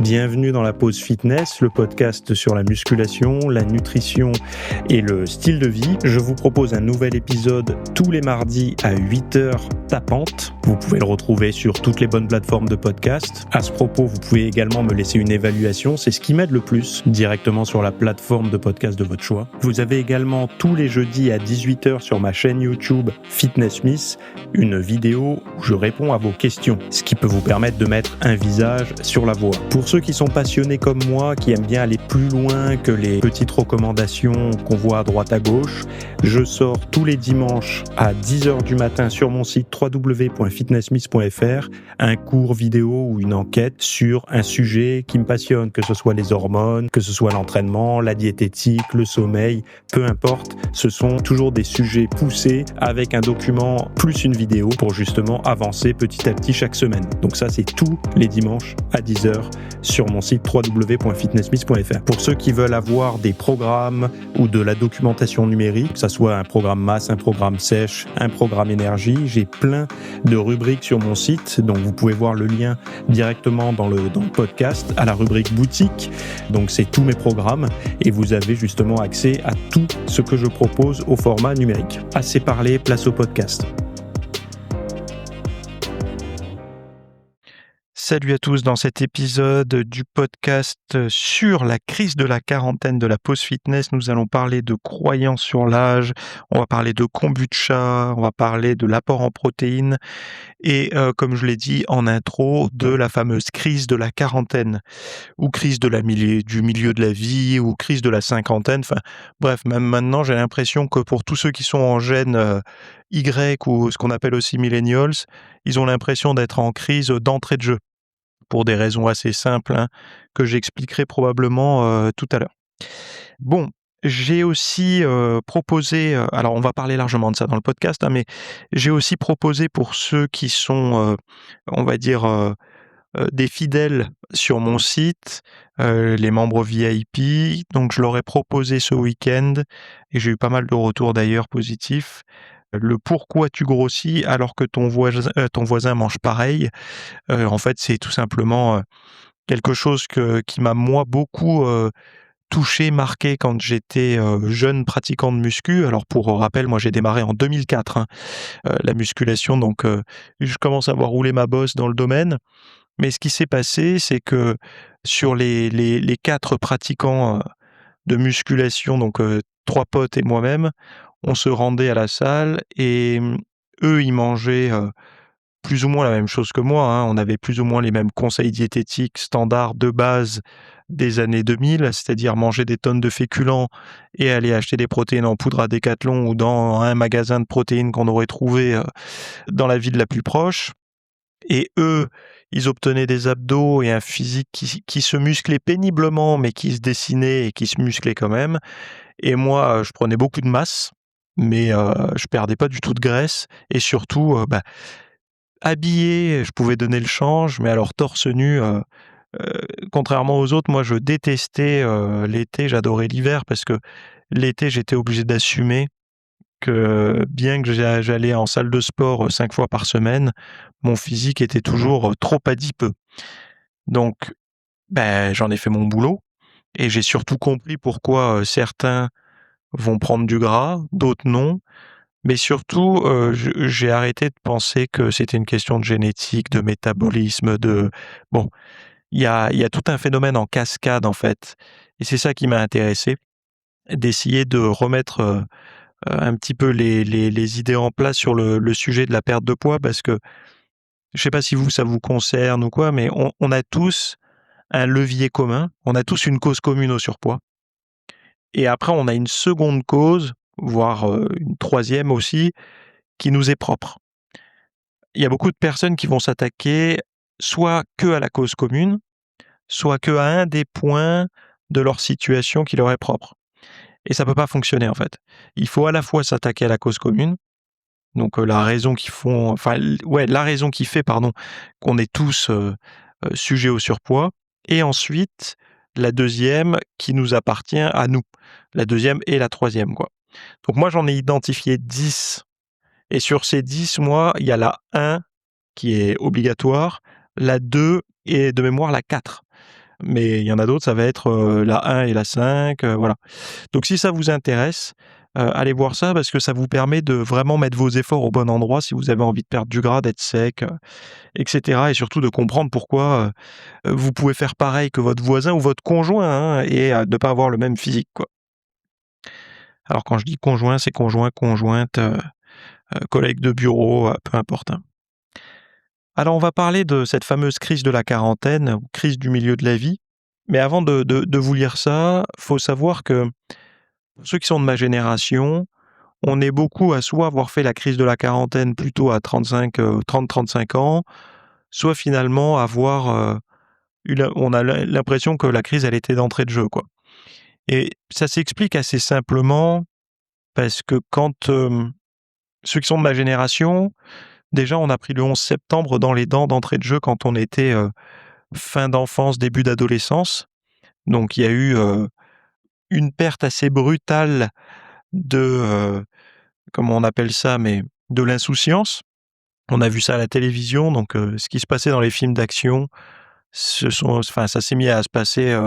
Bienvenue dans la pause fitness, le podcast sur la musculation, la nutrition et le style de vie. Je vous propose un nouvel épisode tous les mardis à 8h tapantes. Vous pouvez le retrouver sur toutes les bonnes plateformes de podcast. À ce propos, vous pouvez également me laisser une évaluation, c'est ce qui m'aide le plus, directement sur la plateforme de podcast de votre choix. Vous avez également tous les jeudis à 18h sur ma chaîne YouTube Fitness Smith, une vidéo où je réponds à vos questions, ce qui peut vous permettre de mettre un visage sur la voix. Pour ceux qui sont passionnés comme moi, qui aiment bien aller plus loin que les petites recommandations qu'on voit à droite à gauche, je sors tous les dimanches à 10h du matin sur mon site www.fitnesssmith.fr un cours vidéo ou une enquête sur un sujet qui me passionne, que ce soit les hormones, que ce soit l'entraînement, la diététique, le sommeil, peu importe, ce sont toujours des sujets poussés avec un document plus une vidéo pour justement avancer petit à petit chaque semaine. Donc ça, c'est tous les dimanches à 10h sur mon site www.fitnesssmith.fr. Pour ceux qui veulent avoir des programmes ou de la documentation numérique, que ce soit un programme masse, un programme sèche, un programme énergie, j'ai plein de rubriques sur mon site, donc vous pouvez voir le lien directement dans le podcast à la rubrique boutique. Donc c'est tous mes programmes et vous avez justement accès à tout ce que je propose au format numérique. Assez parlé, place au podcast. Salut à tous, dans cet épisode du podcast sur la crise de la quarantaine de la pause fitness, nous allons parler de croyances sur l'âge, on va parler de kombucha, on va parler de l'apport en protéines et comme je l'ai dit en intro, de la fameuse crise de la quarantaine ou crise du milieu de la vie ou crise de la cinquantaine, enfin bref, même maintenant j'ai l'impression que pour tous ceux qui sont en gène Y ou ce qu'on appelle aussi millennials, ils ont l'impression d'être en crise d'entrée de jeu, pour des raisons assez simples, que j'expliquerai probablement tout à l'heure. Bon, j'ai aussi proposé, alors on va parler largement de ça dans le podcast, mais j'ai aussi proposé pour ceux qui sont, on va dire, des fidèles sur mon site, les membres VIP, donc je leur ai proposé ce week-end, et j'ai eu pas mal de retours d'ailleurs positifs, le pourquoi tu grossis alors que ton voisin mange pareil. En fait, c'est tout simplement quelque chose qui m'a moi beaucoup touché, marqué quand j'étais jeune pratiquant de muscu. Alors pour rappel, moi j'ai démarré en 2004 la musculation, donc je commence à avoir roulé ma bosse dans le domaine. Mais ce qui s'est passé, c'est que sur les 4 pratiquants de musculation, donc 3 potes et moi-même, on se rendait à la salle et eux, ils mangeaient plus ou moins la même chose que moi, on avait plus ou moins les mêmes conseils diététiques standards de base des années 2000, c'est-à-dire manger des tonnes de féculents et aller acheter des protéines en poudre à Decathlon ou dans un magasin de protéines qu'on aurait trouvé dans la ville la plus proche. Et eux, ils obtenaient des abdos et un physique qui se musclait péniblement, mais qui se dessinait et qui se musclait quand même. Et moi, je prenais beaucoup de masse, mais je perdais pas du tout de graisse. Et surtout, habillé, je pouvais donner le change, mais alors torse nu, contrairement aux autres, moi je détestais l'été, j'adorais l'hiver parce que l'été, j'étais obligé d'assumer que bien que j'allais en salle de sport 5 fois par semaine, mon physique était toujours trop adipeux. Donc, j'en ai fait mon boulot et j'ai surtout compris pourquoi certains vont prendre du gras, d'autres non. Mais surtout, j'ai arrêté de penser que c'était une question de génétique, de métabolisme, bon, il y a tout un phénomène en cascade, en fait, et c'est ça qui m'a intéressé, d'essayer de remettre, un petit peu les idées en place sur le sujet de la perte de poids, parce que je sais pas si ça vous concerne ou quoi, mais on a tous un levier commun, on a tous une cause commune au surpoids, et après on a une seconde cause, voire, une troisième aussi, qui nous est propre. Il y a beaucoup de personnes qui vont s'attaquer soit que à la cause commune, soit que à un des points de leur situation qui leur est propre. Et ça peut pas fonctionner en fait. Il faut à la fois s'attaquer à la cause commune, donc la raison la raison qui fait pardon, qu'on est tous, sujets au surpoids, et ensuite la deuxième qui nous appartient à nous. La deuxième et la troisième quoi. Donc moi j'en ai identifié 10. Et sur ces 10, moi, il y a la 1 qui est obligatoire, la 2 et de mémoire la 4. Mais il y en a d'autres, ça va être, la 1 et la 5, voilà. Donc si ça vous intéresse, allez voir ça parce que ça vous permet de vraiment mettre vos efforts au bon endroit si vous avez envie de perdre du gras, d'être sec, et cetera et surtout de comprendre pourquoi, vous pouvez faire pareil que votre voisin ou votre conjoint, hein, et ne pas avoir le même physique, quoi. Alors quand je dis conjoint, c'est conjoint, conjointe, collègue de bureau, peu importe, hein. Alors on va parler de cette fameuse crise de la quarantaine ou crise du milieu de la vie. Mais avant de vous lire ça, faut savoir que pour ceux qui sont de ma génération, on est beaucoup à soit avoir fait la crise de la quarantaine plutôt à 30-35 ans, soit finalement avoir, on a l'impression que la crise, elle était d'entrée de jeu, quoi. Et ça s'explique assez simplement parce que quand, ceux qui sont de ma génération, déjà on a pris le 11 septembre dans les dents d'entrée de jeu quand on était, fin d'enfance, début d'adolescence. Donc il y a eu, une perte assez brutale de, comment on appelle ça? Mais de l'insouciance. On a vu ça à la télévision, donc ce qui se passait dans les films d'action, ça s'est mis à se passer,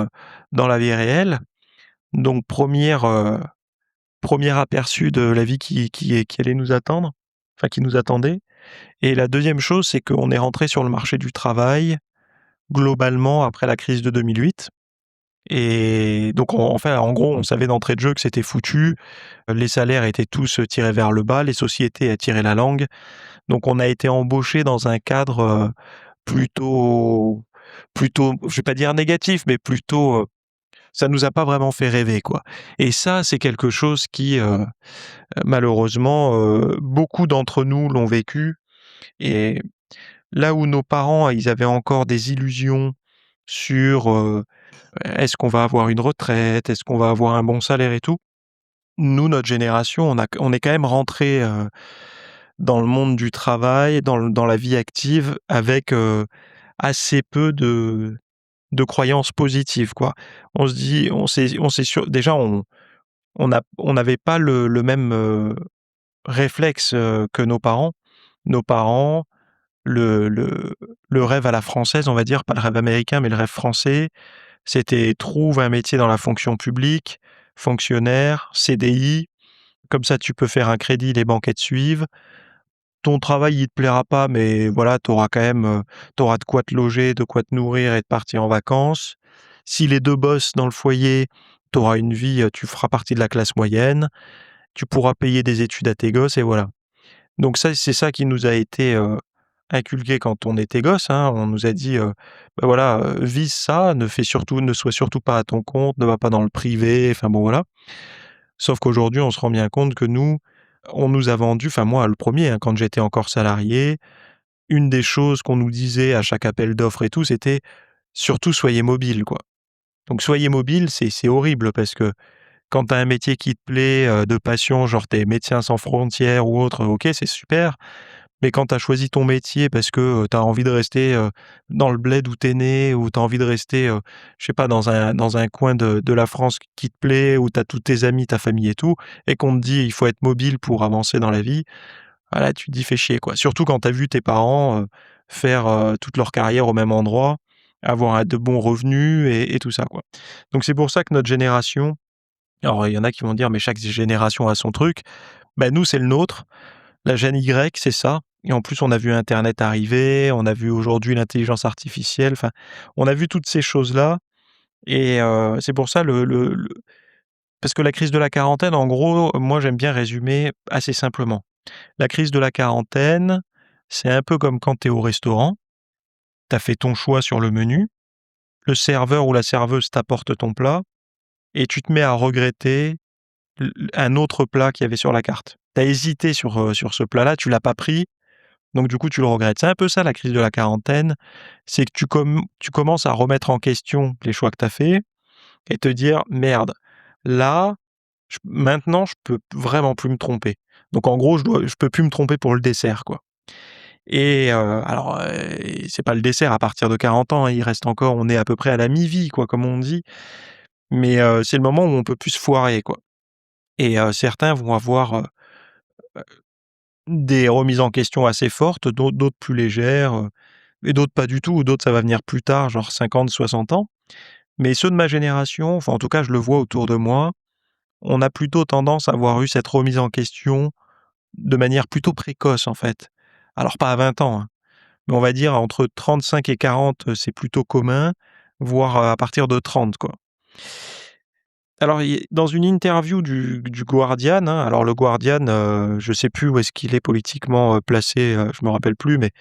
dans la vie réelle. Donc premier aperçu de la vie qui allait nous attendre, enfin qui nous attendait. Et la deuxième chose, c'est qu'on est rentré sur le marché du travail, globalement après la crise de 2008. Et donc en gros, on savait d'entrée de jeu que c'était foutu. Les salaires étaient tous, tirés vers le bas, les sociétés tiraient la langue. Donc on a été embauchés dans un cadre, plutôt je vais pas dire négatif, mais plutôt, ça nous a pas vraiment fait rêver, quoi. Et ça, c'est quelque chose qui, malheureusement, beaucoup d'entre nous l'ont vécu. Et là où nos parents, ils avaient encore des illusions sur, est-ce qu'on va avoir une retraite? Est-ce qu'on va avoir un bon salaire et tout? Nous, notre génération, on est quand même rentrés, dans le monde du travail, dans la vie active avec, assez peu de croyances positives, quoi. On se dit on s'est sur déjà on n'avait pas le même, réflexe, que nos parents. Nos parents, le rêve à la française, on va dire, pas le rêve américain, mais le rêve français, c'était trouve un métier dans la fonction publique, fonctionnaire, CDI, comme ça tu peux faire un crédit, les banques elles te suivent. Ton travail, il te plaira pas, mais voilà, tu auras quand même, tu de quoi te loger, de quoi te nourrir et de partir en vacances. Si les 2 bossent dans le foyer, tu auras une vie, tu feras partie de la classe moyenne, tu pourras payer des études à tes gosses et voilà. Donc ça, c'est ça qui nous a été, inculqué quand on était gosse, hein. On nous a dit, bah, voilà, vise ça, ne sois surtout pas à ton compte, ne va pas dans le privé, enfin bon, voilà. Sauf qu'aujourd'hui, on se rend bien compte que nous, on nous a vendu, enfin moi le premier, hein, quand j'étais encore salarié, une des choses qu'on nous disait à chaque appel d'offres et tout, c'était: «Surtout soyez mobile», quoi. Donc soyez mobile, c'est horrible parce que quand tu as un métier qui te plaît, de passion, genre tu es Médecins sans frontières ou autre, OK, c'est super. Mais quand tu as choisi ton métier parce que, tu as envie de rester, dans le bled où tu es né, ou tu as envie de rester, je sais pas, dans un coin de la France qui te plaît, où tu as tous tes amis, ta famille et tout, et qu'on te dit: «Il faut être mobile pour avancer dans la vie», voilà, tu te dis: «Fais chier», quoi. Surtout quand tu as vu tes parents, faire, toute leur carrière au même endroit, avoir de bons revenus et tout ça, quoi. Donc c'est pour ça que notre génération, alors il y en a qui vont dire: «Mais chaque génération a son truc». Ben nous, c'est le nôtre. La gêne Y, c'est ça. Et en plus, on a vu internet arriver, on a vu aujourd'hui l'intelligence artificielle, enfin, on a vu toutes ces choses-là. Et c'est pour ça le parce que la crise de la quarantaine, en gros, moi, j'aime bien résumer assez simplement. La crise de la quarantaine, c'est un peu comme quand tu es au restaurant, tu as fait ton choix sur le menu, le serveur ou la serveuse t'apporte ton plat et tu te mets à regretter un autre plat qu'il y avait sur la carte. Tu as hésité sur ce plat-là, tu l'as pas pris. Donc du coup, tu le regrettes. C'est un peu ça la crise de la quarantaine, c'est que tu commences à remettre en question les choix que tu as faits et te dire: «Merde, là, maintenant, je peux vraiment plus me tromper». Donc en gros, je peux plus me tromper pour le dessert, quoi. Et alors, c'est pas le dessert à partir de 40 ans, hein, il reste encore on est à peu près à la mi-vie, quoi, comme on dit. Mais c'est le moment où on peut plus se foirer, quoi. Et certains vont avoir, des remises en question assez fortes, d'autres plus légères, et d'autres pas du tout, ou d'autres ça va venir plus tard, genre 50-60 ans. Mais ceux de ma génération, enfin en tout cas je le vois autour de moi, on a plutôt tendance à avoir eu cette remise en question de manière plutôt précoce en fait. Alors pas à 20 ans, hein, mais on va dire entre 35 et 40, c'est plutôt commun, voire à partir de 30 quoi. Alors il dans une interview du Guardian, hein, alors le Guardian, je sais plus où est-ce qu'il est politiquement, placé, je me rappelle plus, mais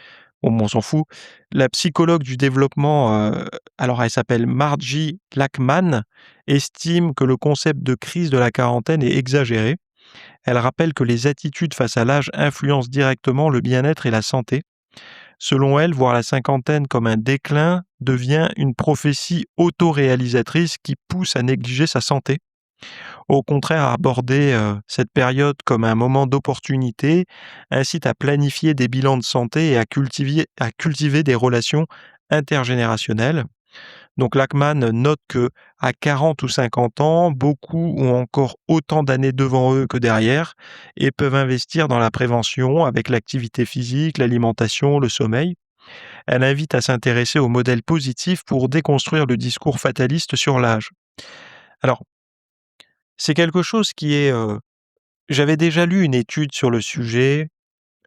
bon, on s'en fout. La psychologue du développement, alors elle s'appelle Margie Lackman, estime que le concept de crise de la quarantaine est exagéré. Elle rappelle que les attitudes face à l'âge influencent directement le bien-être et la santé. Selon elle, voir la cinquantaine comme un déclin devient une prophétie autoréalisatrice qui pousse à négliger sa santé. Au contraire, aborder cette période comme un moment d'opportunité incite à planifier des bilans de santé et à cultiver des relations intergénérationnelles. Donc Lachman note que à 40 ou 50 ans, beaucoup ont encore autant d'années devant eux que derrière et peuvent investir dans la prévention avec l'activité physique, l'alimentation, le sommeil. Elle invite à s'intéresser aux modèles positifs pour déconstruire le discours fataliste sur l'âge. Alors, c'est quelque chose qui est... j'avais déjà lu une étude sur le sujet.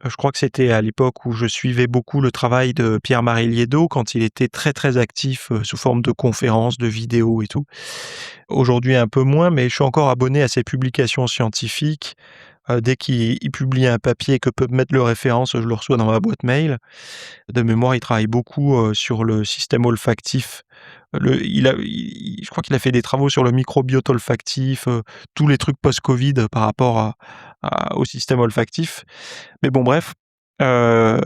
Je crois que c'était à l'époque où je suivais beaucoup le travail de Pierre-Marie Liédot quand il était très, très actif, sous forme de conférences, de vidéos et tout. Aujourd'hui un peu moins, mais je suis encore abonné à ses publications scientifiques. Dès qu'il publie un papier que peut mettre le référence, je le reçois dans ma boîte mail. De mémoire, il travaille beaucoup, sur le système olfactif. Je crois qu'il a fait des travaux sur le microbiote olfactif, tous les trucs post-Covid par rapport au système olfactif. Mais bon bref, heu,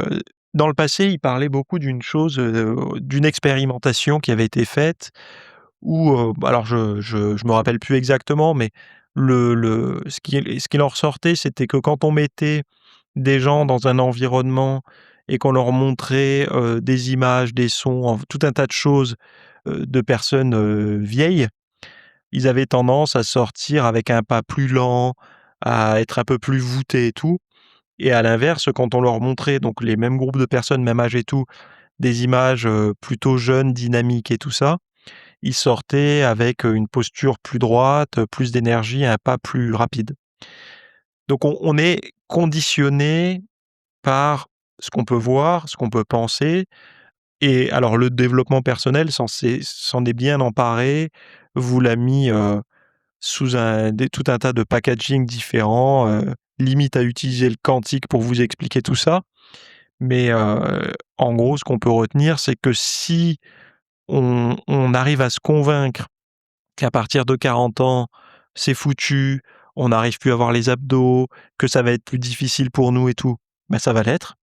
dans le passé, il parlait beaucoup d'une chose, d'une expérimentation qui avait été faite où, alors je me rappelle plus exactement, mais le ce qu'il en ressortait, c'était que quand on mettait des gens dans un environnement et qu'on leur montrait, des images, des sons, tout un tas de choses, de personnes, vieilles, ils avaient tendance à sortir avec un pas plus lent, à être un peu plus voûtés et tout. Et à l'inverse, quand on leur montrait donc les mêmes groupes de personnes, même âge et tout, des images, plutôt jeunes, dynamiques et tout ça, ils sortaient avec, une posture plus droite, plus d'énergie, un pas plus rapide. Donc on est conditionné par ce qu'on peut voir, ce qu'on peut penser et alors le développement personnel s'en est bien emparé, vous l'a mis, sous tout un tas de packaging différents, limite à utiliser le quantique pour vous expliquer tout ça. Mais, en gros, ce qu'on peut retenir, c'est que si on arrive à se convaincre qu'à partir de 40 ans, c'est foutu, on n'arrive plus à avoir les abdos, que ça va être plus difficile pour nous et tout, ben ça va l'être.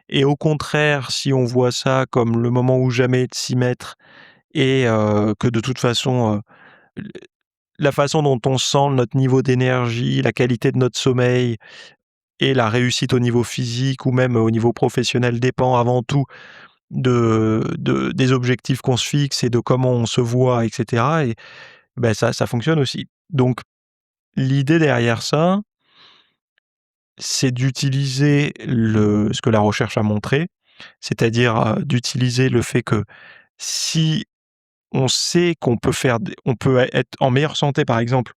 Et au contraire, si on voit ça comme le moment ou jamais de s'y mettre et que de toute façon, l la façon dont on sent notre niveau d'énergie, la qualité de notre sommeil et la réussite au niveau physique ou même au niveau professionnel dépend avant tout des objectifs qu'on se fixe et de comment on se voit et cetera et ben ça fonctionne aussi. Donc l'idée derrière ça, c'est d'utiliser ce que la recherche a montré, c'est-à-dire, d'utiliser le fait que si on sait qu'on peut on peut être en meilleure santé, par exemple,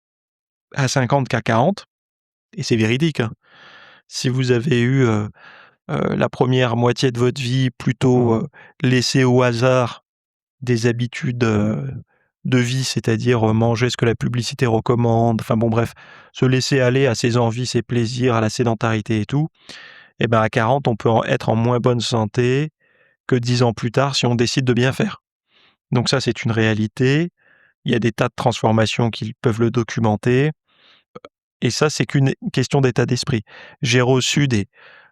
à 50 qu'à 40 et c'est véridique, hein. Si vous avez eu, la première moitié de votre vie plutôt, laissée au hasard des habitudes, de vie, c'est-à-dire, manger ce que la publicité recommande, enfin bon bref, se laisser aller à ses envies, ses plaisirs, à la sédentarité et tout, et ben, à 40, on peut être en moins bonne santé que 10 ans plus tard si on décide de bien faire. Donc ça, c'est une réalité. Il y a des tas de transformations qui peuvent le documenter et ça, c'est qu'une question d'état d'esprit. J'ai reçu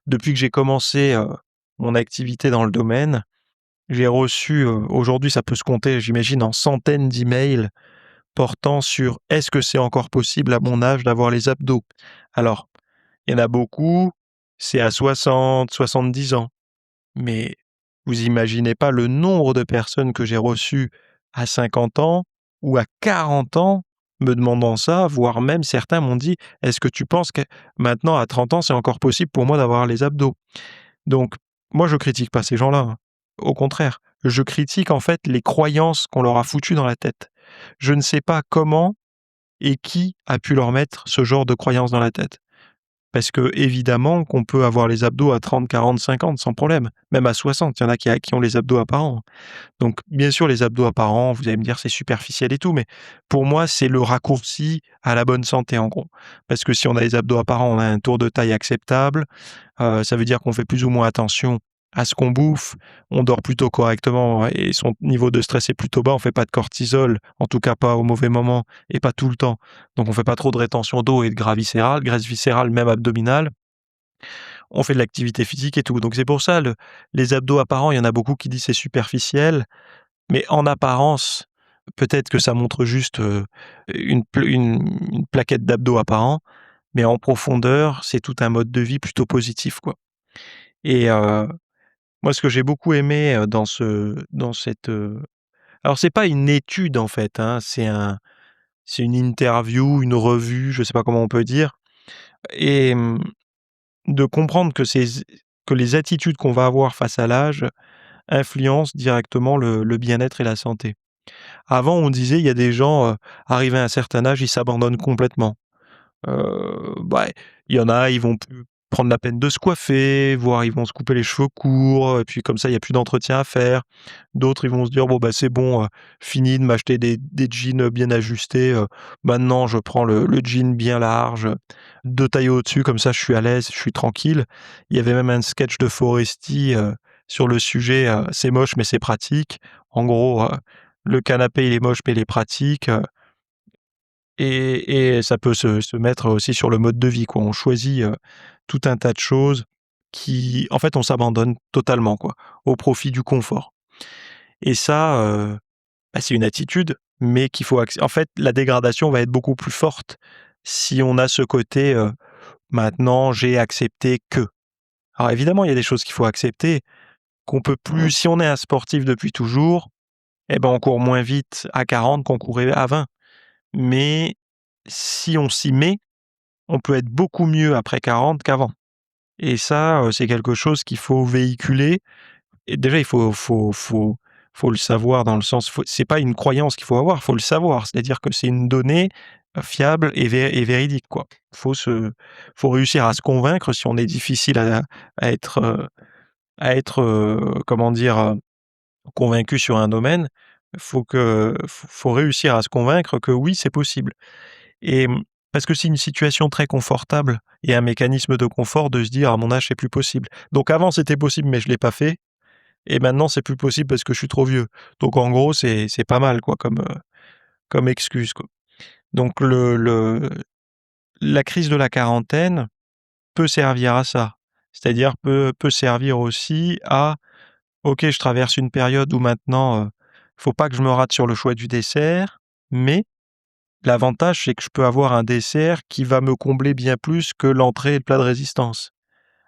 depuis que j'ai commencé, mon activité dans le domaine, j'ai reçu, aujourd'hui, ça peut se compter, j'imagine, en centaines d'emails portant sur: «Est-ce que c'est encore possible à mon âge d'avoir les abdos?» Alors, il y en a beaucoup, c'est à 60-70 ans. Mais vous imaginez pas le nombre de personnes que j'ai reçues à 50 ans ou à 40 ans me demandant ça, voire même certains m'ont dit: «Est-ce que tu penses que maintenant à 30 ans, c'est encore possible pour moi d'avoir les abdos?» Donc moi, je critique pas ces gens-là, hein. Au contraire, je critique en fait les croyances qu'on leur a foutues dans la tête. Je ne sais pas comment et qui a pu leur mettre ce genre de croyances dans la tête. Parce que évidemment qu'on peut avoir les abdos à 30, 40, 50 sans problème, même à 60, il y en a qui ont les abdos apparents. Donc bien sûr les abdos apparents, vous allez me dire c'est superficiel et tout, mais pour moi c'est le raccourci à la bonne santé en gros. Parce que si on a les abdos apparents, on a un tour de taille acceptable, ça veut dire qu'on fait plus ou moins attention à ce qu'on bouffe, on dort plutôt correctement et son niveau de stress est plutôt bas, on fait pas de cortisol, en tout cas pas au mauvais moment et pas tout le temps. Donc on fait pas trop de rétention d'eau et de graisse viscérale, même abdominale. On fait de l'activité physique et tout. Donc c'est pour ça les abdos apparents, il y en a beaucoup qui disent c'est superficiel, mais en apparence, peut-être que ça montre juste une plaquette d'abdos apparents, mais en profondeur, c'est tout un mode de vie plutôt positif, quoi. Et moi, ce que j'ai beaucoup aimé dans cette, alors c'est pas une étude en fait, hein, c'est une interview, une revue, je sais pas comment on peut dire, et de comprendre que les attitudes qu'on va avoir face à l'âge influencent directement le bien-être et la santé. Avant, on disait, il y a des gens, arrivés à un certain âge, ils s'abandonnent complètement. Bah, il y en a, ils vont plus prendre la peine de se coiffer, voire ils vont se couper les cheveux courts, et puis comme ça, il y a plus d'entretien à faire. D'autres, ils vont se dire: «Bon, bah, c'est bon, fini de m'acheter des jeans, bien ajustés, maintenant je prends le jean bien large, 2 tailles au-dessus, comme ça je suis à l'aise, je suis tranquille». Il y avait même un sketch de Foresti, sur le sujet, «C'est moche mais c'est pratique». En gros, le canapé il est moche mais il est pratique, et ça peut se mettre aussi sur le mode de vie, quoi. On choisit, tout un tas de choses qui en fait, on s'abandonne totalement, quoi, au profit du confort, et ça, bah, c'est une attitude, mais qu'il faut en fait, la dégradation va être beaucoup plus forte si on a ce côté, «Maintenant, j'ai accepté que». Alors évidemment, il y a des choses qu'il faut accepter, qu'on peut plus si on est un sportif depuis toujours, et ben, on court moins vite à 40 qu'on courait à 20, mais si on s'y met, on peut être beaucoup mieux après 40 qu'avant, et ça, c'est quelque chose qu'il faut véhiculer, et déjà il faut le savoir dans le sens c'est pas une croyance qu'il faut avoir, faut le savoir. C'est-à-dire que c'est une donnée, fiable et véridique, quoi. Faut réussir à se convaincre si on est difficile à être, comment dire? Convaincu sur un domaine, faut réussir à se convaincre que oui, c'est possible. Et parce que c'est une situation très confortable et un mécanisme de confort de se dire: «À mon âge, c'est plus possible». Donc avant, c'était possible, mais je l'ai pas fait, et maintenant, c'est plus possible parce que je suis trop vieux. Donc en gros, c'est pas mal, quoi, comme excuse, quoi. Donc la crise de la quarantaine peut servir à ça. C'est-à-dire peut servir aussi à: «OK, je traverse une période où maintenant, faut pas que je me rate sur le choix du dessert, mais l'avantage, c'est que je peux avoir un dessert qui va me combler bien plus que l'entrée et le plat de résistance,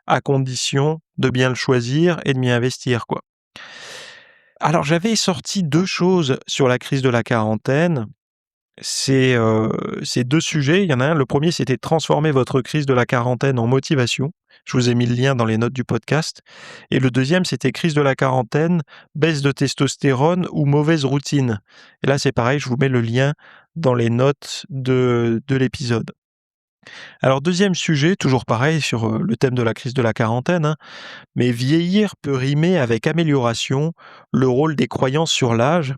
à condition de bien le choisir et de m'y investir, quoi». Alors j'avais sorti 2 choses sur la crise de la quarantaine. C'est 2 sujets. Il y en a un, le premier, c'était transformer votre crise de la quarantaine en motivation. Je vous ai mis le lien dans les notes du podcast, et le deuxième, c'était crise de la quarantaine, baisse de testostérone ou mauvaise routine. Et là, c'est pareil, je vous mets le lien dans les notes de l'épisode. Alors deuxième sujet, toujours pareil sur, le thème de la crise de la quarantaine, hein, mais vieillir peut rimer avec amélioration, le rôle des croyances sur l'âge.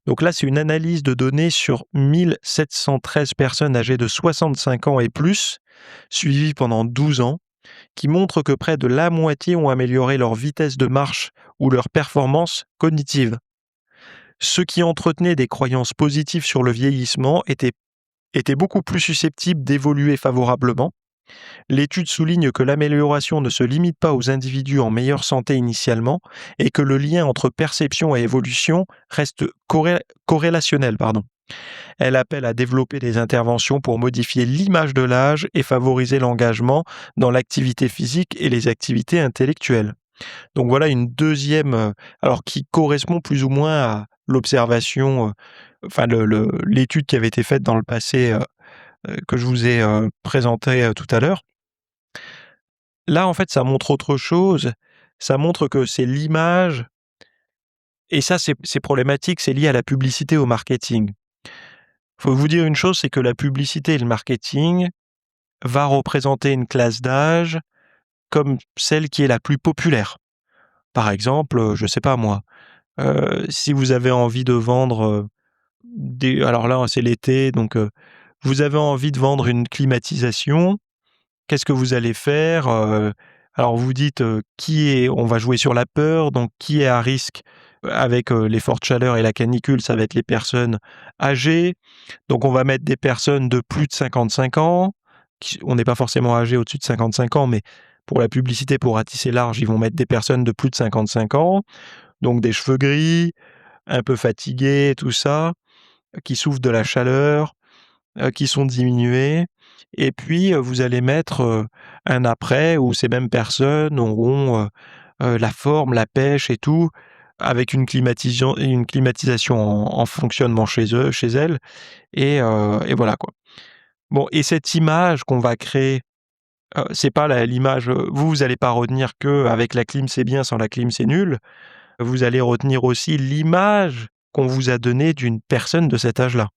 Donc là, c'est une analyse de données sur 1713 personnes âgées de 65 ans et plus, suivies pendant 12 ans, qui montre que près de la moitié ont amélioré leur vitesse de marche ou leur performance cognitive. Ceux qui entretenaient des croyances positives sur le vieillissement étaient beaucoup plus susceptibles d'évoluer favorablement. L'étude souligne que l'amélioration ne se limite pas aux individus en meilleure santé initialement, et que le lien entre perception et évolution reste corrélationnel. Pardon. Elle appelle à développer des interventions pour modifier l'image de l'âge et favoriser l'engagement dans l'activité physique et les activités intellectuelles. Donc voilà une deuxième, alors qui correspond plus ou moins à l'observation, enfin l'étude qui avait été faite dans le passé, que je vous ai présentée tout à l'heure. Là, en fait, ça montre autre chose. Ça montre que c'est l'image Et ça, c'est problématique, c'est lié à la publicité, au marketing. Faut vous dire une chose, c'est que la publicité et le marketing va représenter une classe d'âge comme celle qui est la plus populaire. Par exemple, je sais pas moi, si vous avez envie de vendre, des alors là, c'est l'été, donc vous avez envie de vendre une climatisation, qu'est-ce que vous allez faire? Alors vous dites, on va jouer sur la peur, donc qui est à risque avec, les fortes chaleurs et la canicule? Ça va être les personnes âgées, donc on va mettre des personnes de plus de 55 ans, on n'est pas forcément âgé au-dessus de 55 ans, mais pour la publicité, pour ratisser large, ils vont mettre des personnes de plus de 55 ans, donc des cheveux gris, un peu fatigués, tout ça, qui souffrent de la chaleur, qui sont diminués, et puis, vous allez mettre, un après où ces mêmes personnes auront, la forme, la pêche et tout, avec une climatisation en fonctionnement chez elles, et voilà quoi. Bon, et cette image qu'on va créer, c'est pas l'image, vous allez pas retenir qu'avec la clim c'est bien, sans la clim c'est nul. Vous allez retenir aussi l'image qu'on vous a donnée d'une personne de cet âge-là.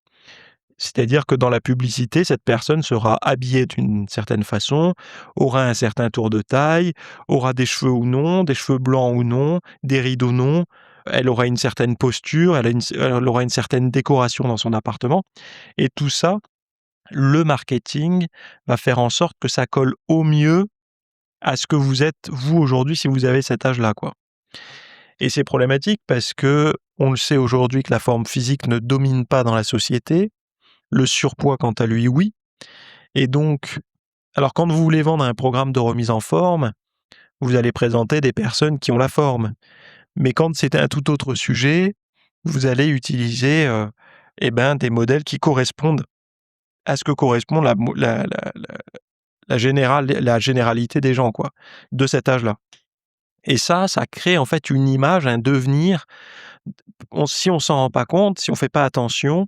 C'est-à-dire que dans la publicité, cette personne sera habillée d'une certaine façon, aura un certain tour de taille, aura des cheveux ou non, des cheveux blancs ou non, des rides ou non. Elle aura une certaine posture, elle aura une certaine décoration dans son appartement. Et tout ça, le marketing va faire en sorte que ça colle au mieux à ce que vous êtes, vous, aujourd'hui, si vous avez cet âge-là, quoi. Et c'est problématique parce que on le sait aujourd'hui que la forme physique ne domine pas dans la société. Le surpoids, quant à lui, oui. Et donc, alors quand vous voulez vendre un programme de remise en forme, vous allez présenter des personnes qui ont la forme. Mais quand c'est un tout autre sujet, vous allez utiliser, des modèles qui correspondent à ce que correspond la généralité des gens, quoi, de cet âge-là. Et ça crée en fait une image, un devenir. Si on s'en rend pas compte, si on fait pas attention,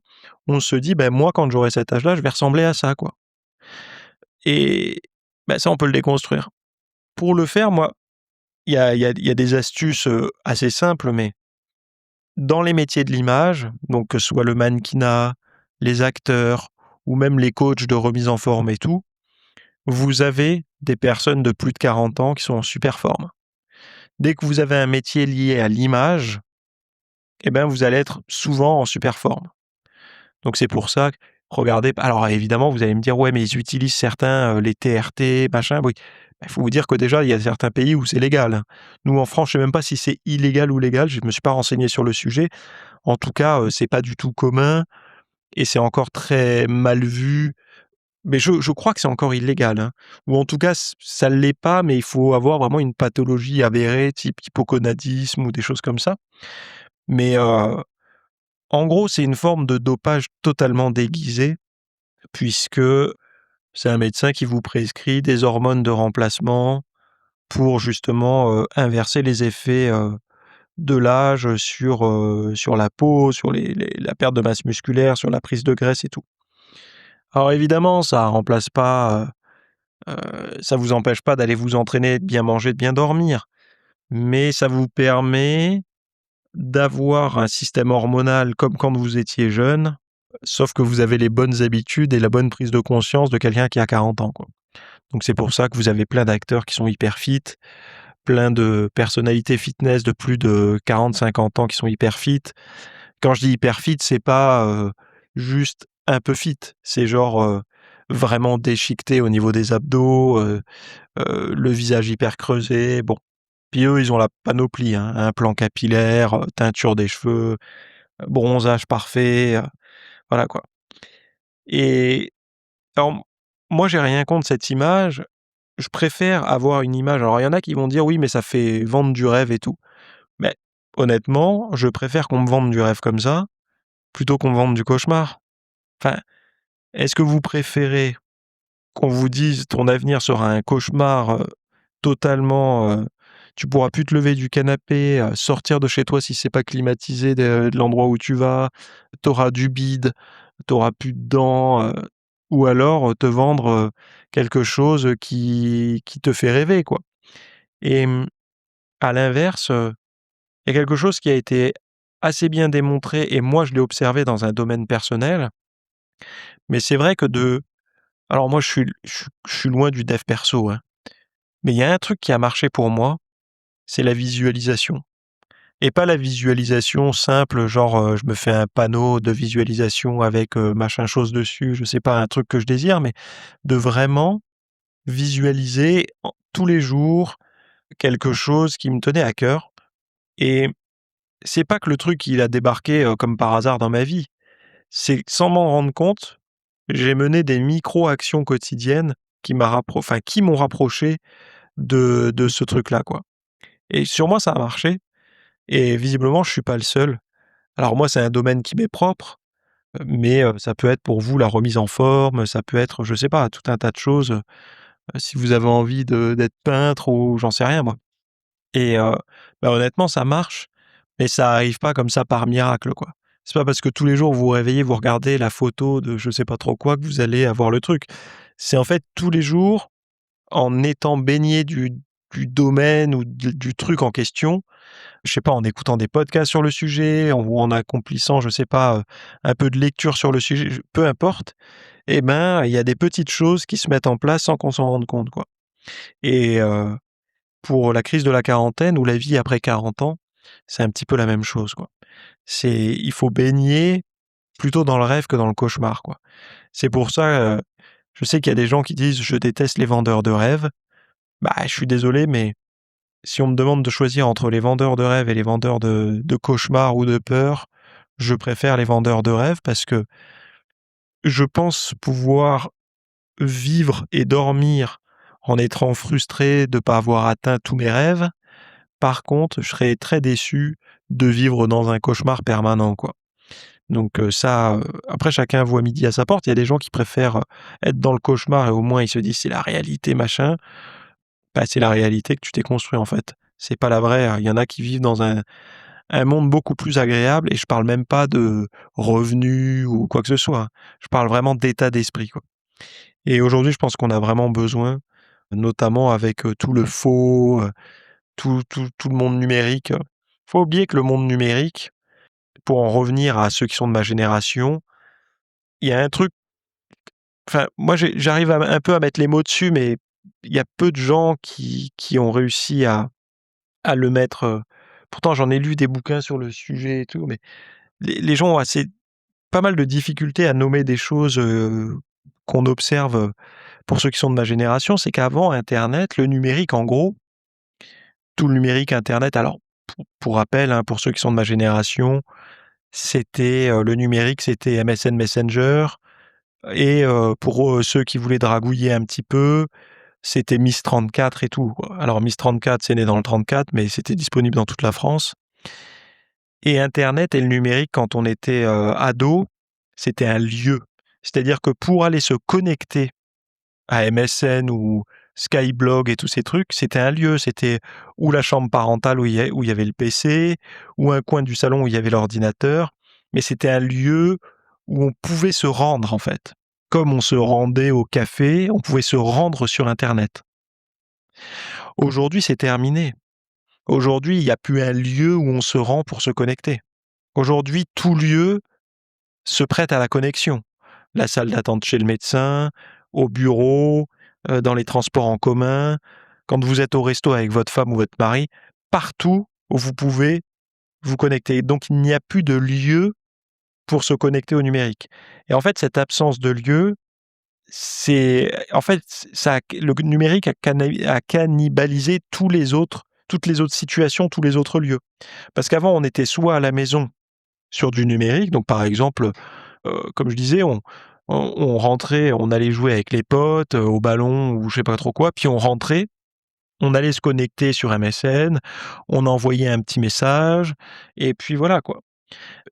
on se dit: «Ben, moi, quand j'aurai cet âge-là, je vais ressembler à ça, quoi». Et ça, on peut le déconstruire. Pour le faire, moi, il y a des astuces, assez simples, mais dans les métiers de l'image, donc que ce soit le mannequinat, les acteurs ou même les coachs de remise en forme et tout, vous avez des personnes de plus de 40 ans qui sont en super forme. Dès que vous avez un métier lié à l'image, vous allez être souvent en super forme. Donc c'est pour ça que regardez, alors évidemment, vous allez me dire: «Ouais, mais ils utilisent certains, les TRT, machin». Oui, il faut vous dire que déjà, il y a certains pays où c'est légal, hein. Nous, en France, je sais même pas si c'est illégal ou légal, je me suis pas renseigné sur le sujet. En tout cas, c'est pas du tout commun et c'est encore très mal vu. Mais je crois que c'est encore illégal, hein, ou en tout cas, ça ne l'est pas, mais il faut avoir vraiment une pathologie avérée, type hypogonadisme ou des choses comme ça. Mais en gros, c'est une forme de dopage totalement déguisé, puisque c'est un médecin qui vous prescrit des hormones de remplacement pour justement, inverser les effets, de l'âge sur la peau, sur la perte de masse musculaire, sur la prise de graisse et tout. Alors évidemment, ça remplace pas, ça vous empêche pas d'aller vous entraîner, de bien manger, de bien dormir, mais ça vous permet d'avoir un système hormonal comme quand vous étiez jeune, sauf que vous avez les bonnes habitudes et la bonne prise de conscience de quelqu'un qui a 40 ans, quoi. Donc c'est pour ça que vous avez plein d'acteurs qui sont hyper fit, plein de personnalités fitness de plus de 40-50 ans qui sont hyper fit. Quand je dis hyper fit, c'est pas, juste un peu fit, c'est genre, vraiment déchiqueté au niveau des abdos, le visage hyper creusé, bon. Puis eux, ils ont la panoplie, hein, implant capillaire, teinture des cheveux, bronzage parfait, voilà quoi. Et alors moi, j'ai rien contre cette image, je préfère avoir une image, alors il y en a qui vont dire: «Oui, mais ça fait vendre du rêve et tout». Mais honnêtement, je préfère qu'on me vende du rêve comme ça, plutôt qu'on me vende du cauchemar. Enfin, est-ce que vous préférez qu'on vous dise: «Ton avenir sera un cauchemar, totalement, tu pourras plus te lever du canapé, sortir de chez toi si c'est pas climatisé de l'endroit où tu vas, tu auras du bide, tu auras plus de dents», ou alors, te vendre, quelque chose, qui te fait rêver, quoi. Et à l'inverse, il y a quelque chose qui a été assez bien démontré et moi je l'ai observé dans un domaine personnel, mais c'est vrai que alors moi je suis loin du dev perso, hein, mais il y a un truc qui a marché pour moi, c'est la visualisation et pas la visualisation simple genre, je me fais un panneau de visualisation avec, machin chose dessus, je sais pas, un truc que je désire, mais de vraiment visualiser tous les jours quelque chose qui me tenait à cœur et c'est pas que le truc il a débarqué, comme par hasard dans ma vie. C'est que sans m'en rendre compte, j'ai mené des micro-actions quotidiennes qui m'ont rapproché de ce truc-là, quoi. Et sur moi, ça a marché et visiblement, je suis pas le seul. Alors moi, c'est un domaine qui m'est propre, mais ça peut être pour vous la remise en forme, ça peut être, je sais pas, tout un tas de choses, si vous avez envie d'être peintre ou j'en sais rien moi. Et bah, honnêtement, ça marche, mais ça arrive pas comme ça par miracle, quoi. C'est pas parce que tous les jours vous vous réveillez, vous regardez la photo de je sais pas trop quoi que vous allez avoir le truc. C'est en fait tous les jours, en étant baigné du domaine ou du truc en question, je sais pas, en écoutant des podcasts sur le sujet, ou en accomplissant, je sais pas, un peu de lecture sur le sujet, peu importe, et ben, il y a des petites choses qui se mettent en place sans qu'on s'en rende compte, quoi. Et pour la crise de la quarantaine ou la vie après 40 ans, c'est un petit peu la même chose, quoi. Il faut baigner plutôt dans le rêve que dans le cauchemar, quoi. C'est pour ça, je sais qu'il y a des gens qui disent: «Je déteste les vendeurs de rêves». Bah, je suis désolé, mais si on me demande de choisir entre les vendeurs de rêves et les vendeurs de cauchemars ou de peur, je préfère les vendeurs de rêves parce que je pense pouvoir vivre et dormir en étant frustré de pas avoir atteint tous mes rêves. Par contre, je serais très déçu de vivre dans un cauchemar permanent, quoi. Donc ça, après chacun voit midi à sa porte. Il y a des gens qui préfèrent, être dans le cauchemar et au moins ils se disent: «C'est la réalité, machin». Bah, c'est la réalité que tu t'es construit, en fait. C'est pas la vraie, hein. Il y en a qui vivent dans un monde beaucoup plus agréable et je parle même pas de revenus ou quoi que ce soit, hein. Je parle vraiment d'état d'esprit, quoi. Et aujourd'hui, je pense qu'on a vraiment besoin, notamment avec, tout le faux, tout le monde numérique. Faut oublier que le monde numérique, pour en revenir à ceux qui sont de ma génération, il y a un truc, enfin, moi j'arrive à un peu à mettre les mots dessus, mais il y a peu de gens qui ont réussi à le mettre, pourtant j'en ai lu des bouquins sur le sujet et tout, mais les gens ont assez pas mal de difficultés à nommer des choses, qu'on observe, pour ceux qui sont de ma génération. C'est qu'avant internet, le numérique en gros, tout le numérique internet alors pour rappel, hein, pour ceux qui sont de ma génération, c'était, le numérique, c'était MSN Messenger et pour, ceux qui voulaient dragouiller un petit peu, c'était Miss 34 et tout, quoi. Alors Miss 34, c'est né dans le 34, mais c'était disponible dans toute la France et internet et le numérique quand on était, ado, c'était un lieu. C'est-à-dire que pour aller se connecter à MSN ou Skyblog et tous ces trucs, c'était un lieu, c'était ou la chambre parentale où il y avait le PC, ou un coin du salon où il y avait l'ordinateur, mais c'était un lieu où on pouvait se rendre, en fait. Comme on se rendait au café, on pouvait se rendre sur internet. Aujourd'hui, c'est terminé. Aujourd'hui, il y a plus un lieu où on se rend pour se connecter. Aujourd'hui, tout lieu se prête à la connexion. La salle d'attente chez le médecin, au bureau, dans les transports en commun, quand vous êtes au resto avec votre femme ou votre mari, partout où vous pouvez vous connecter. Donc il n'y a plus de lieu pour se connecter au numérique. Et en fait, cette absence de lieu, c'est en fait, ça le numérique a cannibalisé toutes les autres situations, tous les autres lieux. Parce qu'avant, on était soit à la maison sur du numérique, donc par exemple, comme je disais, on rentrait, on allait jouer avec les potes, au ballon ou je sais pas trop quoi, puis on rentrait, on allait se connecter sur MSN, on envoyait un petit message et puis voilà quoi.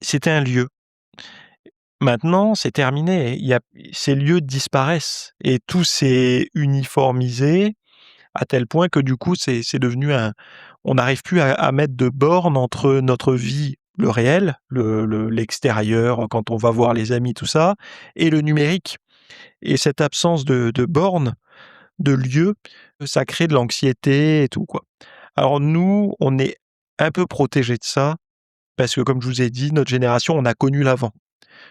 C'était un lieu. Maintenant, c'est terminé, ces lieux disparaissent et tout s'est uniformisé à tel point que du coup, c'est devenu on n'arrive plus à mettre de bornes entre notre vie, le réel, l'extérieur, quand on va voir les amis, tout ça, et le numérique. Et cette absence de bornes, de lieux, ça crée de l'anxiété et tout, quoi. Alors nous, on est un peu protégés de ça parce que comme je vous ai dit, notre génération, on a connu l'avant.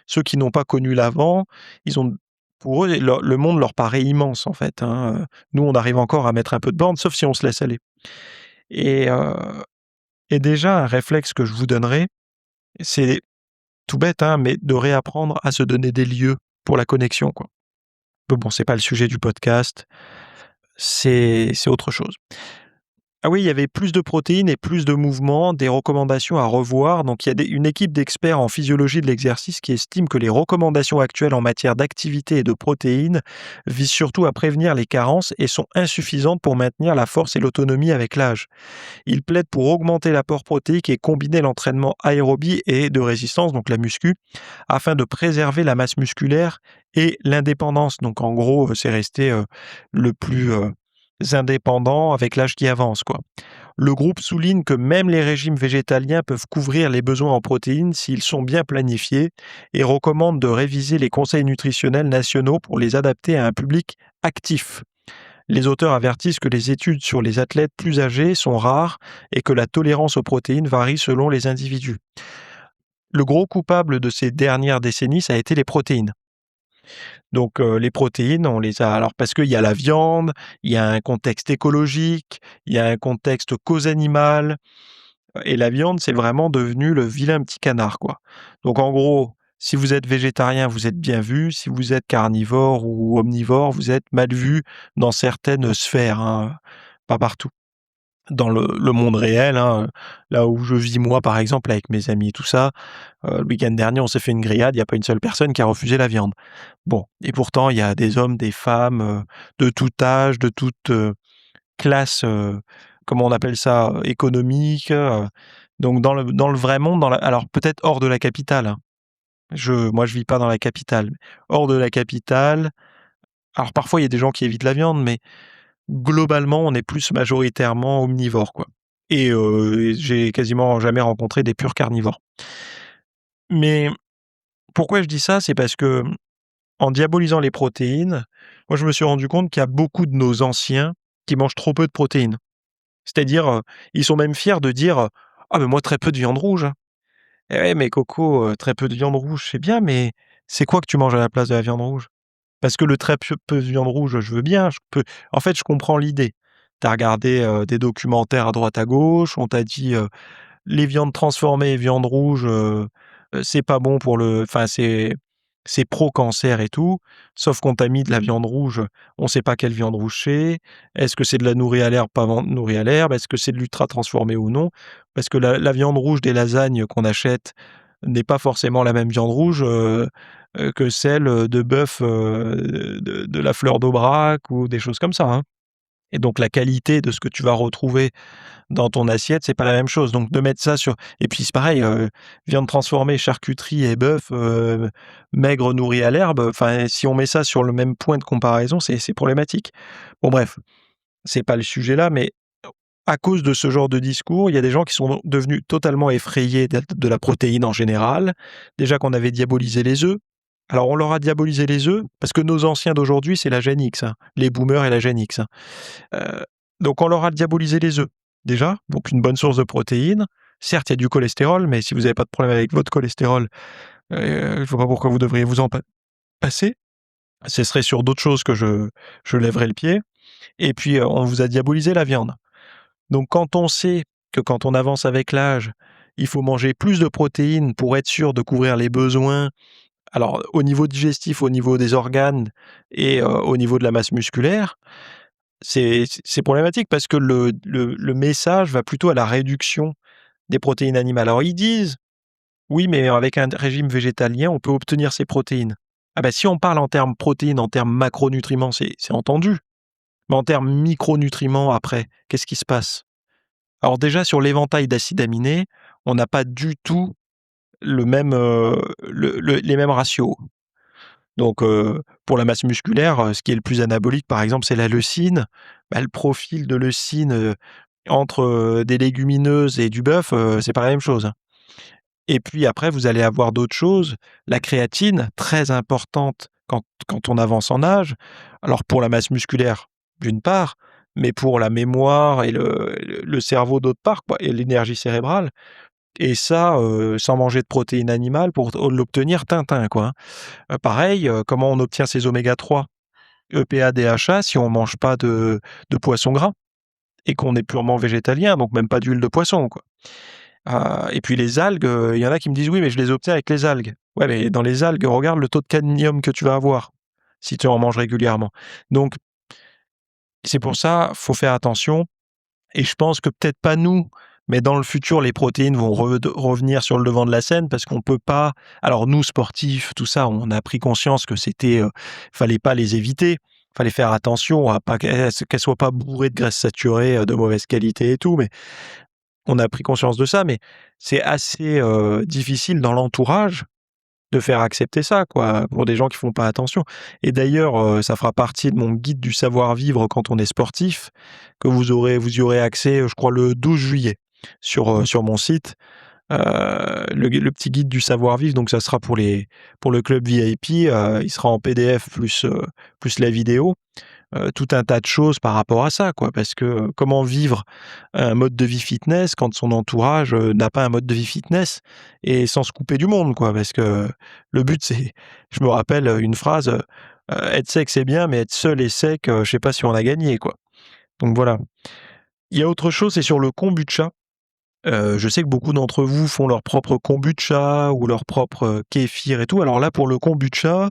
Ceux qui n'ont pas connu l'avant, ils ont pour eux, le monde leur paraît immense, en fait, hein, nous, on arrive encore à mettre un peu de bornes, sauf si on se laisse aller et heu et déjà, un réflexe que je vous donnerais, c'est tout bête, hein, mais de réapprendre à se donner des lieux pour la connexion, quoi. Mais bon, c'est pas le sujet du podcast, c'est autre chose. Ah oui, il y avait plus de protéines et plus de mouvements, des recommandations à revoir. Donc, il y a une équipe d'experts en physiologie de l'exercice qui estime que les recommandations actuelles en matière d'activité et de protéines visent surtout à prévenir les carences et sont insuffisantes pour maintenir la force et l'autonomie avec l'âge. Ils plaident pour augmenter l'apport protéique et combiner l'entraînement aérobie et de résistance, donc la muscu, afin de préserver la masse musculaire et l'indépendance. Donc, en gros, c'est rester le plus indépendant avec l'âge qui avance, quoi. Le groupe souligne que même les régimes végétaliens peuvent couvrir les besoins en protéines s'ils sont bien planifiés et recommande de réviser les conseils nutritionnels nationaux pour les adapter à un public actif. Les auteurs avertissent que les études sur les athlètes plus âgés sont rares et que la tolérance aux protéines varie selon les individus. Le gros coupable de ces dernières décennies, ça a été les protéines. Donc, les protéines, on les a alors parce qu'il y a la viande, il y a un contexte écologique, il y a un contexte cause animale, et la viande, c'est vraiment devenu le vilain petit canard, quoi. Donc en gros, si vous êtes végétarien, vous êtes bien vu, si vous êtes carnivore ou omnivore, vous êtes mal vu dans certaines sphères, hein, pas partout. Dans le monde réel, hein, là où je vis moi, par exemple, avec mes amis et tout ça, le week-end dernier, on s'est fait une grillade, il y a pas une seule personne qui a refusé la viande. Bon, et pourtant, il y a des hommes, des femmes, de tout âge, de toute, classe, comment on appelle ça? Économique, donc dans le vrai monde, alors peut-être hors de la capitale, hein. Moi, je vis pas dans la capitale. Hors de la capitale, alors parfois, il y a des gens qui évitent la viande, mais globalement, on est plus majoritairement omnivore, quoi. Et j'ai quasiment jamais rencontré des purs carnivores. Mais pourquoi je dis ça? C'est parce que, en diabolisant les protéines, moi, je me suis rendu compte qu'il y a beaucoup de nos anciens qui mangent trop peu de protéines. C'est-à-dire, ils sont même fiers de dire, «Ah mais moi très peu de viande rouge, hein». Eh ouais, mais coco, très peu de viande rouge, c'est bien, mais c'est quoi que tu manges à la place de la viande rouge? Parce que le très peu de viande rouge, je veux bien, en fait, je comprends l'idée. Tu as regardé, des documentaires à droite à gauche, on t'a dit, les viandes transformées et viande rouge, c'est pas bon pour enfin, c'est pro-cancer et tout, sauf qu'on t'a mis de la viande rouge, on sait pas quelle viande rouge c'est. Est-ce que c'est de la nourrie à l'herbe, pas nourrie à l'herbe? Est-ce que c'est de l'ultra transformé ou non? Parce que la viande rouge des lasagnes qu'on achète n'est pas forcément la même viande rouge, que celle, de bœuf, de la fleur d'Aubrac ou des choses comme ça, hein, et donc la qualité de ce que tu vas retrouver dans ton assiette, c'est pas la même chose. Donc de mettre ça sur et puis c'est pareil, viande transformée, charcuterie et bœuf, maigre nourri à l'herbe, enfin, si on met ça sur le même point de comparaison, c'est problématique. Bon bref, c'est pas le sujet là, mais à cause de ce genre de discours, il y a des gens qui sont devenus totalement effrayés de la protéine en général. Déjà qu'on avait diabolisé les œufs. Alors on leur a diabolisé les œufs parce que nos anciens d'aujourd'hui, c'est la Gen X, hein, les boomers et la Gen X, hein. Heu, donc on leur a diabolisé les œufs, déjà, donc une bonne source de protéines. Certes, il y a du cholestérol, mais si vous n'avez pas de problème avec votre cholestérol, je vois pas pourquoi vous devriez vous en passer. Ce serait sur d'autres choses que je lèverais le pied et puis, on vous a diabolisé la viande. Donc quand on sait que quand on avance avec l'âge, il faut manger plus de protéines pour être sûr de couvrir les besoins, alors au niveau digestif, au niveau des organes et au niveau de la masse musculaire, c'est problématique parce que le message va plutôt à la réduction des protéines animales. Alors ils disent: «Oui, mais avec un régime végétalien, on peut obtenir ces protéines». Ah bah, si on parle en termes protéines, en termes macronutriments, c'est entendu, mais en termes micronutriments après, qu'est-ce qui se passe? Alors déjà sur l'éventail d'acides aminés, on n'a pas du tout le même, les mêmes ratios. Donc, pour la masse musculaire, ce qui est le plus anabolique, par exemple, c'est la leucine. Bah, le profil de leucine, entre, des légumineuses et du bœuf, c'est pas la même chose, hein. Et puis après, vous allez avoir d'autres choses. La créatine, très importante quand on avance en âge. Alors pour la masse musculaire, d'une part, mais pour la mémoire et le cerveau d'autre part, quoi, et l'énergie cérébrale. et ça, sans manger de protéines animales pour l'obtenir Tintin, quoi, hein. Pareil, comment on obtient ces oméga 3, EPA, DHA si on mange pas de poisson gras et qu'on est purement végétalien, donc même pas d'huile de poisson, quoi. Et puis les algues, il y en a qui me disent: «Oui, mais je les obtiens avec les algues». Ouais, mais dans les algues, regarde le taux de cadmium que tu vas avoir si tu en manges régulièrement. Donc c'est pour ça, faut faire attention et je pense que peut-être pas nous, mais dans le futur, les protéines vont revenir sur le devant de la scène parce qu'on peut pas alors nous, sportifs, tout ça, on a pris conscience que c'était, fallait pas les éviter. Fallait faire attention à pas qu'elles soient pas bourrées de graisses saturées, de mauvaise qualité et tout, mais on a pris conscience de ça, mais c'est assez, difficile dans l'entourage de faire accepter ça, quoi, pour des gens qui font pas attention et d'ailleurs, ça fera partie de mon guide du savoir-vivre quand on est sportif, que vous y aurez accès, je crois le 12 juillet sur mon site. Le petit guide du savoir-vivre, donc ça sera pour le club VIP, il sera en PDF plus la vidéo. Tout un tas de choses par rapport à ça, quoi. Parce que, comment vivre un mode de vie fitness quand son entourage, n'a pas un mode de vie fitness et sans se couper du monde, quoi? Parce que le but, c'est je me rappelle, une phrase, «Être sec, c'est bien, mais être seul et sec, je sais pas si on a gagné», quoi. Donc voilà. Il y a autre chose, c'est sur le kombucha. Je sais que beaucoup d'entre vous font leur propre kombucha ou leur propre, kéfir et tout. Alors là, pour le kombucha,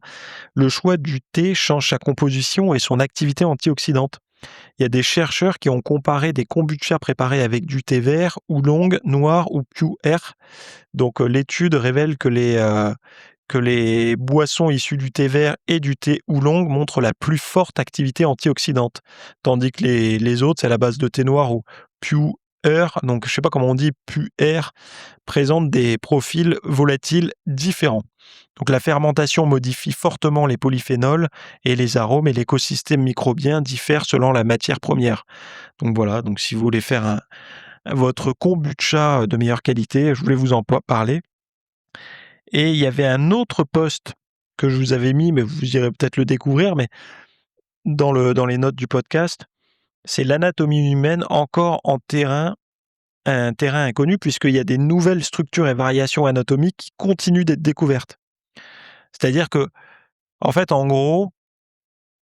le choix du thé change sa composition et son activité antioxydante. Il y a des chercheurs qui ont comparé des kombuchas préparés avec du thé vert, oolong, noir ou pu'er. Donc, l'étude révèle que les boissons issues du thé vert et du thé oolong montrent la plus forte activité antioxydante, tandis que les autres, c'est à la base de thé noir ou pu'er, donc je sais pas comment on dit, pu'er, présentent des profils volatiles différents. Donc la fermentation modifie fortement les polyphénols et les arômes et l'écosystème microbien diffère selon la matière première. Donc voilà, donc si vous voulez faire votre kombucha de meilleure qualité, je voulais vous en parler. Et il y avait un autre post que je vous avais mis, mais vous irez peut-être le découvrir, mais dans les notes du podcast, c'est l'anatomie humaine encore un terrain inconnu, puisqu'il y a des nouvelles structures et variations anatomiques qui continuent d'être découvertes. C'est-à-dire que, en fait, en gros,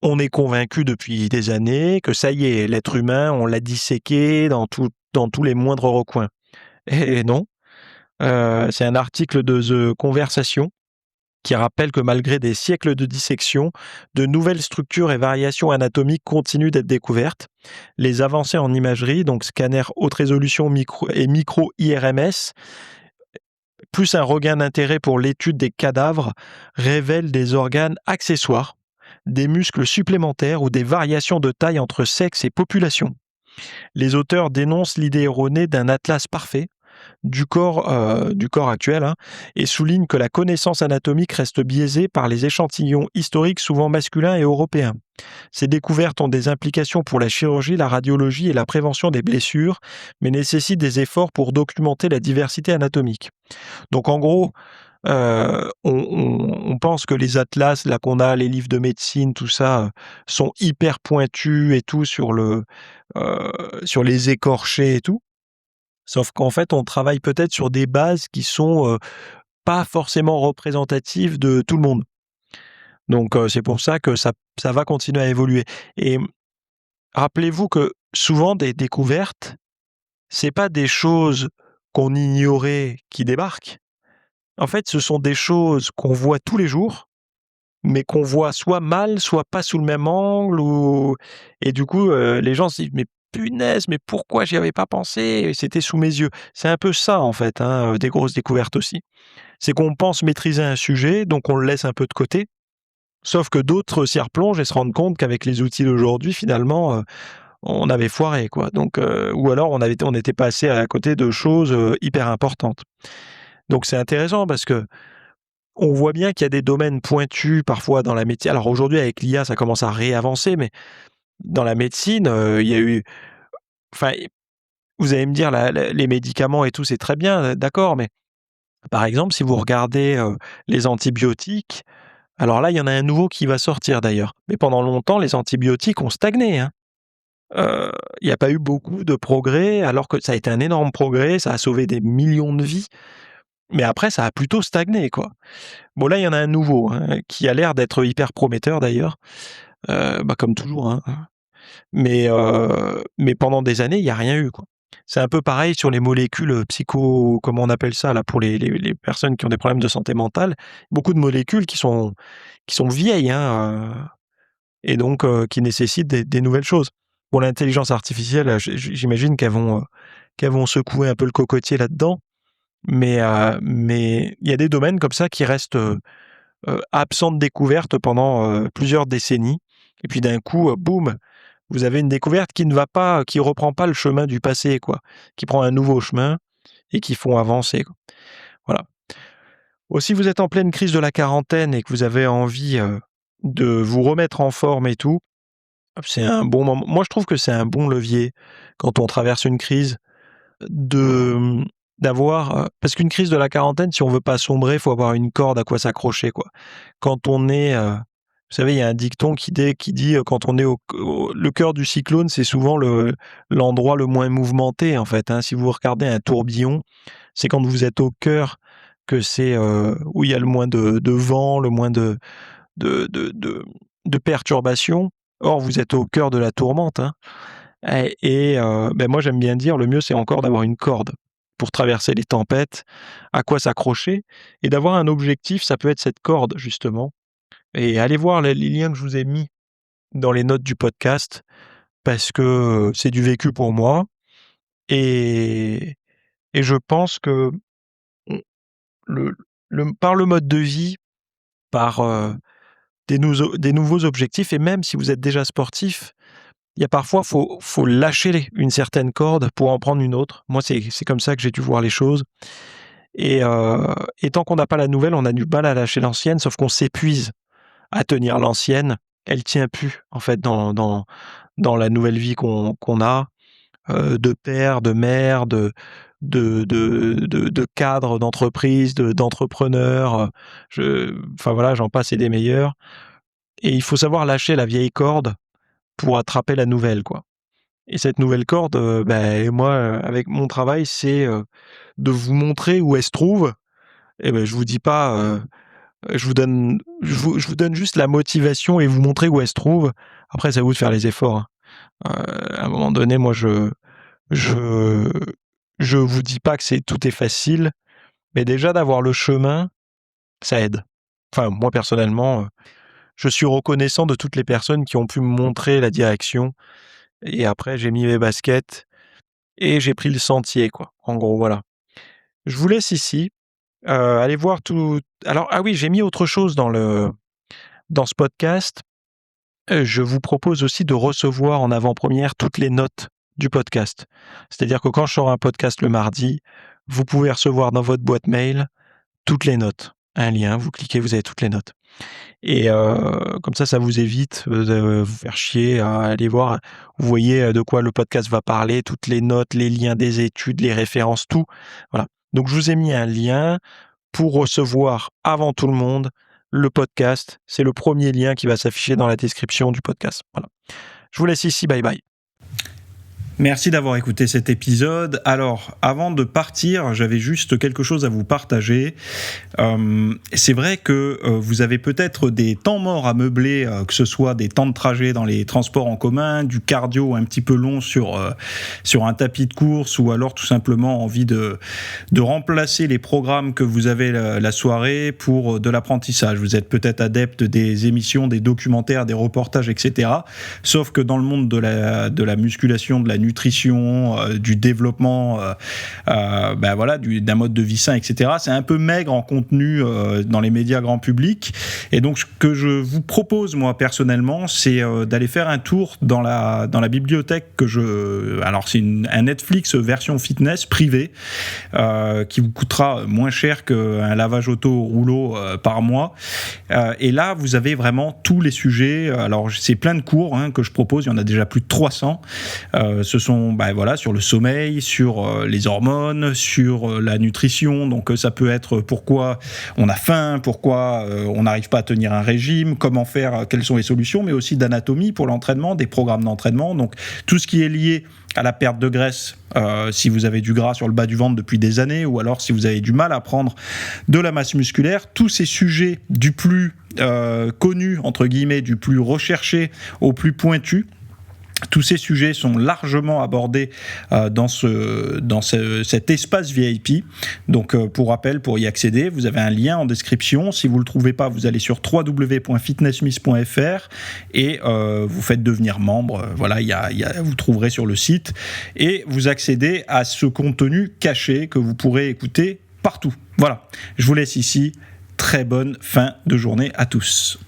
on est convaincu depuis des années que ça y est, l'être humain, on l'a disséqué dans tous les moindres recoins. Et non, c'est un article de The Conversation qui rappelle que malgré des siècles de dissection, de nouvelles structures et variations anatomiques continuent d'être découvertes. Les avancées en imagerie, donc scanner haute résolution et micro-IRMS, plus un regain d'intérêt pour l'étude des cadavres, révèlent des organes accessoires, des muscles supplémentaires ou des variations de taille entre sexe et population. Les auteurs dénoncent l'idée erronée d'un atlas parfait du corps actuel, hein, et soulignent que la connaissance anatomique reste biaisée par les échantillons historiques souvent masculins et européens. Ces découvertes ont des implications pour la chirurgie, la radiologie et la prévention des blessures, mais nécessitent des efforts pour documenter la diversité anatomique. Donc en gros, on pense que les atlas là qu'on a, les livres de médecine, tout ça, sont hyper pointus et tout sur les écorchés et tout. Sauf qu'en fait, on travaille peut-être sur des bases qui sont, pas forcément représentatives de tout le monde. Donc c'est pour ça que ça va continuer à évoluer et rappelez-vous que souvent des découvertes, c'est pas des choses qu'on ignorait qui débarquent. En fait, ce sont des choses qu'on voit tous les jours, mais qu'on voit soit mal, soit pas sous le même angle ou et du coup, les gens se disent: «Mais punaise, mais pourquoi j'y avais pas pensé? C'était sous mes yeux». C'est un peu ça, en fait, hein, des grosses découvertes aussi. C'est qu'on pense maîtriser un sujet, donc on le laisse un peu de côté, sauf que d'autres s'y replongent et se rendent compte qu'avec les outils d'aujourd'hui, finalement, on avait foiré, quoi. Donc ou alors on était passé à côté de choses, hyper importantes. Donc c'est intéressant parce que on voit bien qu'il y a des domaines pointus parfois dans la médecine. Alors aujourd'hui avec l'IA, ça commence à réavancer, mais dans la médecine, il y a eu enfin, vous allez me dire les médicaments et tout, c'est très bien, d'accord, mais par exemple, si vous regardez, les antibiotiques, alors là, il y en a un nouveau qui va sortir d'ailleurs, mais pendant longtemps, les antibiotiques ont stagné, hein. il y a pas eu beaucoup de progrès, alors que ça a été un énorme progrès, ça a sauvé des millions de vies, mais après ça a plutôt stagné, quoi. Bon là, il y en a un nouveau, hein, qui a l'air d'être hyper prometteur d'ailleurs, comme toujours, hein, mais pendant des années, il y a rien eu, quoi. C'est un peu pareil sur les molécules, comment on appelle ça là, pour les personnes qui ont des problèmes de santé mentale. Beaucoup de molécules qui sont vieilles, hein, et donc qui nécessitent des nouvelles choses. Bon, l'intelligence artificielle, j'imagine qu'elles vont secouer un peu le cocotier là-dedans, mais il y a des domaines comme ça qui restent, absents de découverte pendant, plusieurs décennies et puis d'un coup, boum, vous avez une découverte qui reprend pas le chemin du passé, quoi, qui prend un nouveau chemin et qui font avancer, quoi. Voilà. Si vous êtes en pleine crise de la quarantaine et que vous avez envie, de vous remettre en forme et tout, c'est un bon moment. Moi, je trouve que c'est un bon levier quand on traverse une crise de, d'avoir, parce qu'une crise de la quarantaine, si on veut pas sombrer, il faut avoir une corde à quoi s'accrocher, quoi. Quand on est, vous savez, il y a un dicton qui dit, quand on est le cœur du cyclone, c'est souvent l'endroit le moins mouvementé, en fait, hein. Si vous regardez un tourbillon, c'est quand vous êtes au cœur que c'est, où il y a le moins de vent, le moins de de de de perturbations. Or, vous êtes au cœur de la tourmente, hein, moi, j'aime bien dire: «Le mieux, c'est encore d'avoir une corde pour traverser les tempêtes, à quoi s'accrocher» et d'avoir un objectif, ça peut être cette corde, justement, et allez voir les liens que je vous ai mis dans les notes du podcast parce que, c'est du vécu pour moi et je pense que on le par le mode de vie, par, des nouveaux objectifs et même si vous êtes déjà sportif, il y a parfois, faut lâcher une certaine corde pour en prendre une autre. Moi, c'est comme ça que j'ai dû voir les choses et tant qu'on n'a pas la nouvelle, on a du mal à lâcher l'ancienne, sauf qu'on s'épuise à tenir l'ancienne. Elle tient plus, en fait, dans la nouvelle vie qu'on a, de père, de mère, de cadre d'entreprise, d'entrepreneur, enfin voilà, j'en passe et des meilleurs et il faut savoir lâcher la vieille corde pour attraper la nouvelle, quoi. Et cette nouvelle corde, moi, avec mon travail, c'est, de vous montrer où elle se trouve et je vous dis pas, je vous donne juste la motivation et vous montrer où elle se trouve. Après, c'est à vous de faire les efforts, hein. À un moment donné, moi, je je vous dis pas que tout est facile, mais déjà d'avoir le chemin, ça aide. Enfin, moi, personnellement, je suis reconnaissant de toutes les personnes qui ont pu me montrer la direction et après j'ai mis mes baskets et j'ai pris le sentier, quoi. En gros, voilà. Je vous laisse ici, aller voir tout alors ah oui, j'ai mis autre chose dans ce podcast. Je vous propose aussi de recevoir en avant-première toutes les notes du podcast. C'est-à-dire que quand je sors un podcast le mardi, vous pouvez recevoir dans votre boîte mail toutes les notes. Un lien, vous cliquez, vous avez toutes les notes. Et comme ça vous évite, de vous faire chier à aller voir. Vous voyez, de quoi le podcast va parler, toutes les notes, les liens des études, les références, tout. Voilà. Donc je vous ai mis un lien pour recevoir avant tout le monde le podcast. C'est le premier lien qui va s'afficher dans la description du podcast. Voilà. Je vous laisse ici, bye bye. Merci d'avoir écouté cet épisode. Alors, avant de partir, j'avais juste quelque chose à vous partager. C'est vrai que vous avez peut-être des temps morts à meubler, que ce soit des temps de trajet dans les transports en commun, du cardio un petit peu long sur un tapis de course, ou alors tout simplement envie de remplacer les programmes que vous avez la soirée pour de l'apprentissage. Vous êtes peut-être adepte des émissions, des documentaires, des reportages, etc. Sauf que dans le monde de la musculation, de la nutrition, du développement, d'un mode de vie sain, etc. C'est un peu maigre en contenu dans les médias grand public. Et donc, ce que je vous propose, moi, personnellement, c'est d'aller faire un tour dans la bibliothèque alors, c'est un Netflix version fitness privée qui vous coûtera moins cher qu'un lavage auto au rouleau par mois. Et là, vous avez vraiment tous les sujets. Alors, c'est plein de cours que je propose. Il y en a déjà plus de 300. ce sont sur le sommeil, sur les hormones, sur la nutrition. Donc ça peut être pourquoi on a faim, pourquoi on n'arrive pas à tenir un régime, comment faire, quelles sont les solutions, mais aussi d'anatomie pour l'entraînement, des programmes d'entraînement. Donc tout ce qui est lié à la perte de graisse, si vous avez du gras sur le bas du ventre depuis des années, ou alors si vous avez du mal à prendre de la masse musculaire, tous ces sujets du plus connu, entre guillemets, du plus recherché au plus pointu, tous ces sujets sont largement abordés dans cet espace VIP. Donc, pour rappel, pour y accéder, vous avez un lien en description. Si vous ne le trouvez pas, vous allez sur www.fitnessmiss.fr et vous faites devenir membre. Voilà, vous trouverez sur le site. Et vous accédez à ce contenu caché que vous pourrez écouter partout. Voilà, je vous laisse ici. Très bonne fin de journée à tous.